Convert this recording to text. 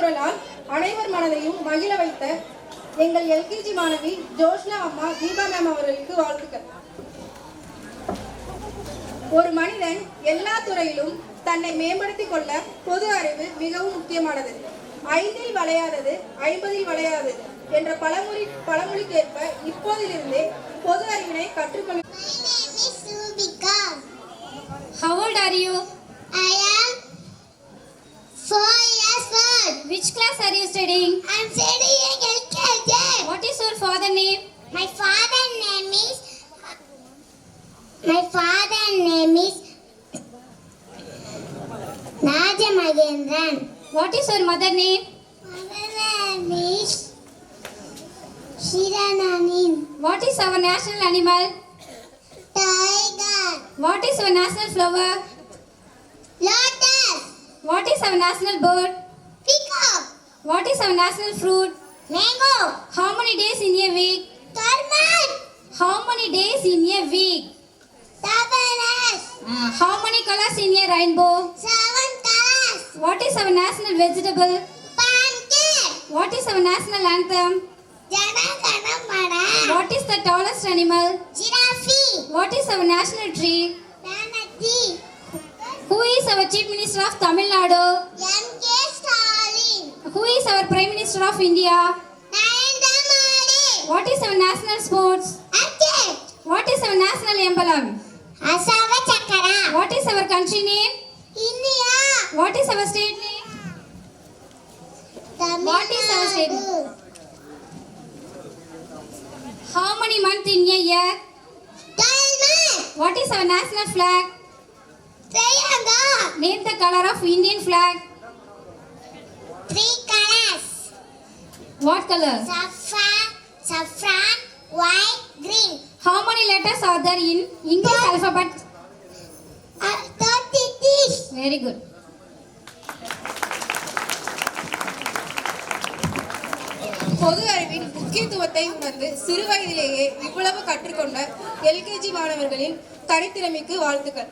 குரலால் அனைவர் மனதையும் மகிழ வைத்த எங்கள் எல்கேஜி மாணவி ஜோஷ்னா அம்மா தீபா மேம் அவர்களுக்கு வாழ்த்துக்கள். ஒரு மனிதன் எல்லா துறையிலும் தன்னை மேம்படுத்திக் கொள்ள பொது அறிவு மிகவும் முக்கியமானது. 5இல் வளையாதது 50இல் வளையாது என்ற பழமொழிக்கேற்ப இப்போதிலிருந்தே பொது அறிவினை கற்றுக்கொள்ள. How old are you? I am 4 years old. Which class are you studying? I am studying LKG. What is your father name? My father name is Naja Magendran. What is your mother name? Mother name is Shirananin. What is our national animal? Tiger. What is our national flower? Lotus. What is our national bird? Peacock. What is our national fruit? Mango. How many days in a week? 12 months. How many days in a week? 7 days. How many colors in a rainbow? 7 colors. What is our national vegetable? Pumpkin. What is our national anthem? Jana Gana Mana. What is the tallest animal? Giraffe. What is our national tree? Banati. Who is our Chief Minister of Tamil Nadu? M.K. Stalin. Who is our Prime Minister of India? Narendra Modi. What is our national sports? Cricket. What is our national emblem? Asava Chakra. What is our country name? India. What is our state name? Tamil What is our state? Nadu. How many months in a year? 12 months. What is our national flag? Triangle. Name the color of Indian flag. 3 colors. What color? Saffron, white, green. How many letters are there in English alphabet? 36. Very good. பொது அறிவின் முக்கியத்துவத்தை உணர்ந்து சிறு வயதிலேயே இவ்வளவு கற்றுக்கொண்ட LKG மாணவர்களின் தனித்திறமைக்கு வாழ்த்துக்கள்.